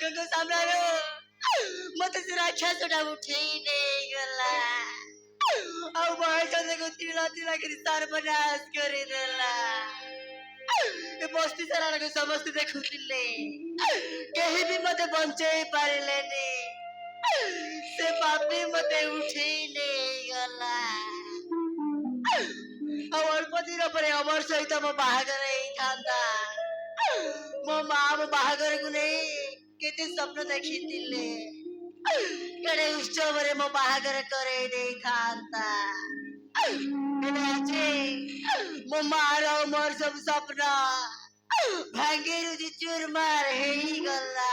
ଲୋକଙ୍କ ସାମ୍ନାରେ ମତେ ସେ ରାକ୍ଷସଟା ଉଠେଇ ନେଇଗଲା ଆଉ ବୟସକୁ ତିଳ ତିଳ କରି ସର୍ବନାଶ କରିଦେଲା। ଏ ବସ୍ତି ସାରା ଲୋକ ସମସ୍ତେ ଦେଖୁଥିଲେ, କେହି ବି ମତେ ବଞ୍ଚେଇ ପାରିଲେନି। ସେ ପାପି ମତେ ଉଠେଇ ନେଇଗଲା ଆଉ ଅଳ୍ପ ଦିନ ପରେ ଅମର ସହିତ ମୋ ବାହାଘର ହେଇଥାନ୍ତା। ମୋ ମା ମୋ ବାହାଘରକୁ ନେଇ କେତେ ସ୍ୱପ୍ନ ଦେଖିଥିଲେ, କେଡ଼େ ଉତ୍ସବରେ ମୋ ବାହାଘର କରେଇ ଦେଇଥାନ୍ତା। ହେଲେ ଆଜି ମୋ ମାର ମୋର ସବୁ ସ୍ୱପ୍ନ ଭାଙ୍ଗି ରୁଜି ଚୁରମାର ହେଇଗଲା।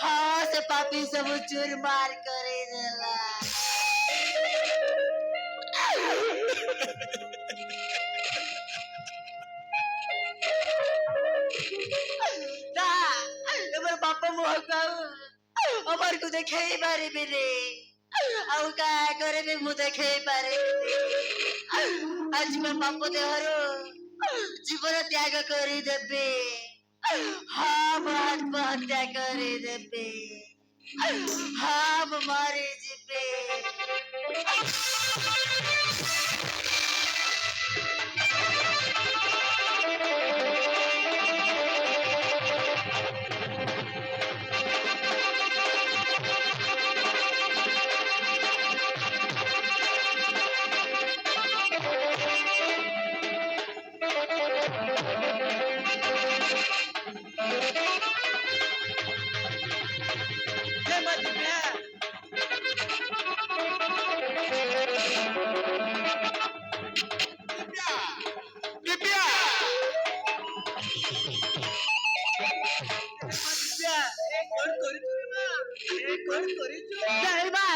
ହଁ, ସେ ପାପି ସବୁ ଚୁରମାର କରେଇଦେଲା। ମୋର ବାପା ମୁହଁକୁ ଆଉ ଅମରକୁ ଦେଖେଇ ପାରିବିନି, ଆଉ କାହା ଆଗରେ ବି ମୁଁ ଦେଖେଇ ପାରିବିନି। ଆଜି ମୋ ବାପ ଦେହରୁ ଜୀବନ ତ୍ୟାଗ କରିଦେବି। ହଁ, ମୁଁ ଆତ୍ମହତ୍ୟା କରିଦେବି। ହଁ, ମୁଁ ମରିଯିବି।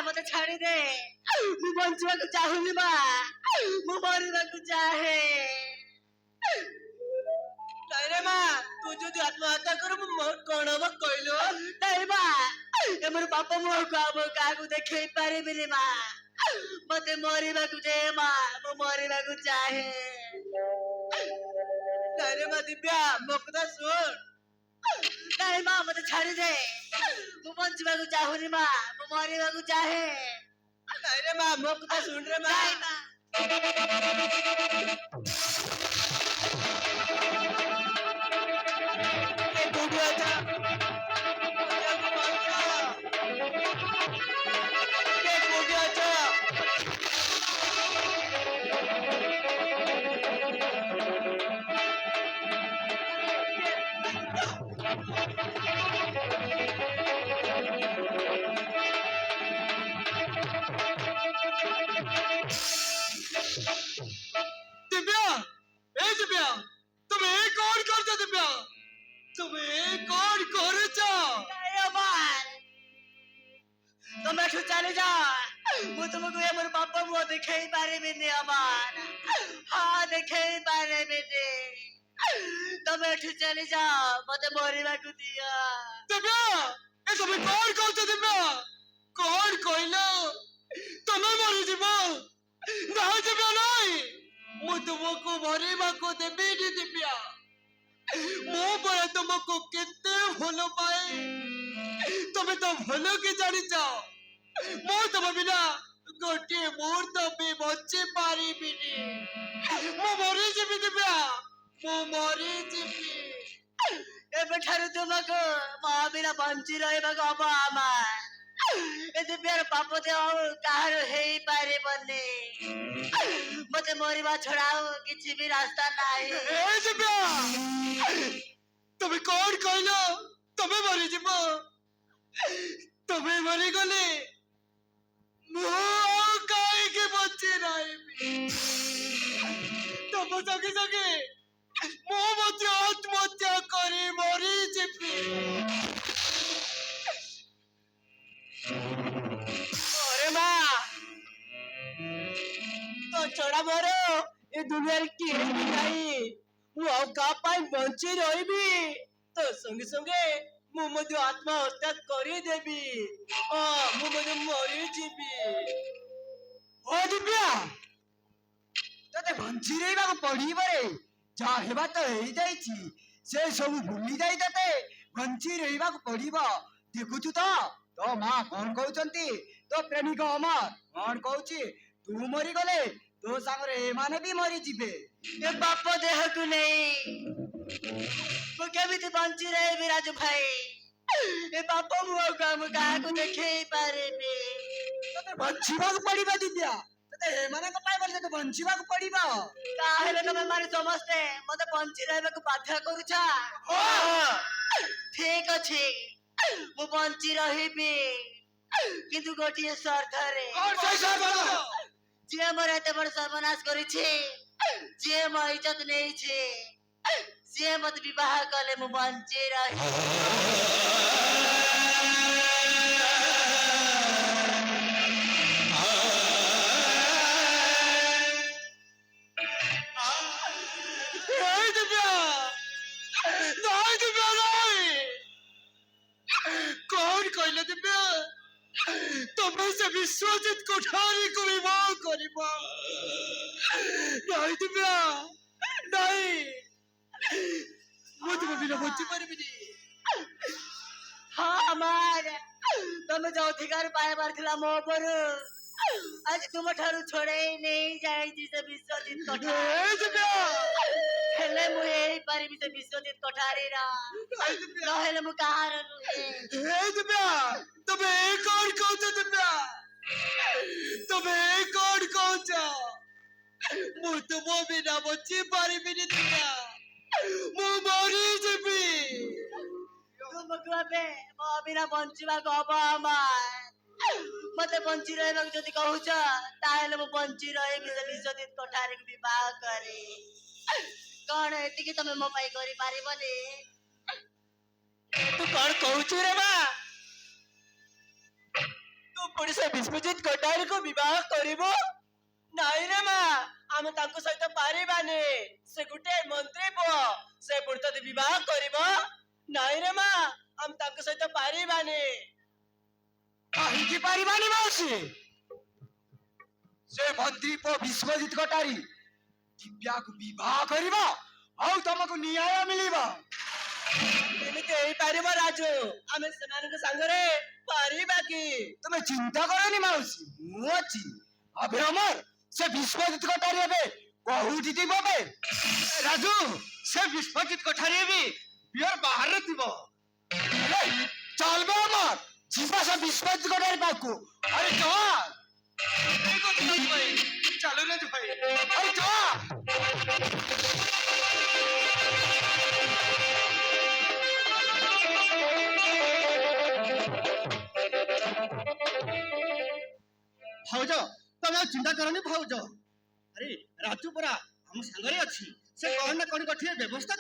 ମତେ ଛାଡ଼ିଦେ, ମୁଁ ବଞ୍ଚିବାକୁ ଚାହୁଁନି ମା, ମୁଁ ମରିବାକୁ ଚାହେଁ। ନାଇଁରେ ମା, ତୁ ଯଦି ଆତ୍ମହତ୍ୟା କରିବୁ ମୋର କଣ ହବ କହିଲୁ? ନାଇଁ ମା, ମୋର ବାପା ମୁହଁକୁ ଆଉ ମୁଁ କାହାକୁ ଦେଖେଇ ପାରିବିନି ମା। ମତେ ମରିବାକୁ ଦେ ମା, ମୁଁ ମରିବାକୁ ଚାହେଁ। ନାଇଁରେ ମା ଦିବ୍ୟା, ମୋ କଥା ଶୁଣ। ନାଇଁ ମା, ମତେ ଛାଡ଼ିଦେ, ମୁଁ ବଞ୍ଚିବାକୁ ଚାହୁଁନି ମା, ମୁଁ ମରିବାକୁ ଚାହେଁ। ନାଇଁରେ ମା, ମୋ କଥା ଶୁଣରେ ମା। ତମେ ଏଠୁ ଚାଲି ଯାଅ, ମୁଁ ତୁମକୁ ମୋର ବାପା ମୁହଁ ଦେଖେଇ ପାରିବିନି ଅମର। ହଁ, ଦେଖେଇ ପାରିବିନି। ତମେ ଏଠୁ ଚାଲି ଯାଅ, ମତେ ମରିବାକୁ ଦିଅ। ଦିବ୍ୟା, ଏ ତମେ କଣ କହୁଛ ଦିବ୍ୟା? କଣ କହିଲ? ତମେ ମରିଯିବ? ନାଇଁ ଦିବ୍ୟା, ନାଇଁ, ମୁଁ ତୁମକୁ ମରିବାକୁ ଦେବିନି ଦିବ୍ୟା। ମୁଁ ପରା ତୁମକୁ କେତେ ଭଲ ପାଏ, ତମେ ତ ଭଲ କି ଜାଣିଛ। ମୁଁ ତମ ବିନା ଗୋଟିଏ ମୁହୂର୍ତ୍ତ ବି ବଞ୍ଚି ପାରିବିନି। ମୁଁ ମରିଯିବି ଦିବ୍ୟା, ମୁଁ ମରିଯିବି। ଏବେଠାରୁ ତୁମକୁ ମୋ ବିନା ବଞ୍ଚି ରହିବାକୁ ହବ ଆମର। ଏ ଦିବ୍ୟାର ପାପ ଦେହ କାହାର ହେଇପାରିବନି। ମତେ ମରିବା ଛଡା ଆଉ କିଛି ବି ରାସ୍ତା ନାହିଁ। ଦିବ୍ୟା, ତମେ କଣ କହିଲ? ତମେ ମରିଯିବ? ତମେ ମରିଗଲେ ମୁଁ ଆଉ କାହିଁକି ବଞ୍ଚି ରହିବି? ତମ ସଙ୍ଗେ ସଙ୍ଗେ ମୁଁ ମଧ୍ୟ ଆତ୍ମହତ୍ୟା କରି ମରିଯିବି। ମା, ତ ଛଡା ମୋର ଏ ଦୁନିଆରେ କିଏ ବି ନାହିଁ। ମୁଁ ଆଉ କାହା ପାଇଁ ବଞ୍ଚି ରହିବି? ତ ସଙ୍ଗେ ସଙ୍ଗେ ମୁଁ ମଧ୍ୟ ଆତ୍ମହତ୍ୟା କରିଦେବି। ହଁ, ମୁଁ ମଧ୍ୟ ମରିଯିବି। ଓ ଦିବ୍ୟା, ତତେ ବଞ୍ଚି ରହିବାକୁ ପଡିବରେ। ଯାହା ହେବା ତ ହେଇଯାଇଛି, ସେ ସବୁ ଭୁଲି ଯାଇ ତତେ ବଞ୍ଚି ରହିବାକୁ ପଡିବ। ଦେଖୁଛୁ ତ ତୋ ମା କଣ କହୁଛନ୍ତି? ତୋ ପ୍ରେମିକ ଅମର କଣ କହୁଛି? ତୁ ମରିଗଲେ ତୋ ସାଙ୍ଗରେ ଏମାନେ ବି ମରିଯିବେ। ଏ ବାପ ଦେହକୁ ନେଇ ମୁଁ କେମିତି ବଞ୍ଚି ରହିବି ରାଜୁ ଭାଇ? ଏ ବାପ ମୁହଁକୁ ମୁଁ କାହାକୁ ଦେଖେଇ ପାରିବି? ତତେ ବଞ୍ଚିବାକୁ ପଡିବ ଦିବ୍ୟା। ତତେ ଏମାନଙ୍କ ପାଇଁ ବୋଲି ତତେ ବଞ୍ଚିବାକୁ ପଡିବ। ତାହେଲେ ତମେ ମାନେ ସମସ୍ତେ ମତେ ବଞ୍ଚି ରହିବାକୁ ବାଧ୍ୟ କରୁଛ? ଠିକ ଅଛି, ମୁଁ ବଞ୍ଚି ରହିବି, କିନ୍ତୁ ଗୋଟିଏ ସର୍ତ୍ତରେ। ଯିଏ ମୋର ଏତେ ବଡ ସର୍ବନାଶ କରିଛି, ଯିଏ ମୋ ଇଜ୍ଜତ ନେଇଛି, ସିଏ ମତେ ବିବାହ କଲେ ମୁଁ ବଞ୍ଚି ରହିବି। कौन कहले दिव्या तुम्हें से विश्वजित कोठारी को विवाह करिबा? नहीं दिव्या नहीं, मुझे बिना बच्ची परिबिनी। हाँ अमर, तमे जो अधिकार पाइबार थिला मो पर आज तुम ठारू छोड़े नहीं जाए से विश्वजित कोठारी। दिव्या हेले मु एई परिबि से विश्वजित कोठारी रा नहेले मु कहार नुहे। दिव्या तुम्हें कौन कहते? दिव्या तुम्हें कौन कहते? मु तुम बिना बच्ची परिबिनी दिव्या, मु मरी जीवी। तुम कहबे मो बिना बंचिबा कहब अमर? मते बंची रहबा जदी कहूछ ताहेले मु बंची रहिबि से विश्वजित कोठारी को विवाह करे। कौन एतिकी तमे मो पाई करि पारिबनी? तू कौन कहूचु रे बा? तू पुणी से विश्वजित कोठारी को विवाह करिबो? नहीं रे मां, आमे तांको सहित पारिबानी। से गुटे मंत्री पुओ, से पुणी तते विवाह करिबो? नहीं रे मां, हम तांको सहित पारिबानी। काहिकी पारिबानी माउसी? से मंत्री पुओ विश्वजित कोठारी दिव्या को विवाह करिबो और तुमको न्याय मिलिबो। एमिते एई पारिबो राजू, आमे सेमानक संगरे पारिबा की? तुमे चिंता करनी माउसी, मु अछि। अबे अमर से विश्वजित कोठारी एबे कोहुठी थिबो बे? राजू से विश्वजित कोठारी एबे बियर बाहर थिबो। चल बे अमर, जिबा से विश्वजित कोठारी पाकू। अरे चल ए को भाई, चलो रे भाई, अरे चल। भाउज तमे चिंता करनी भाउज। अरे राजू परा हम संगरे अछि, से कौन ना कौन गठिए व्यवस्था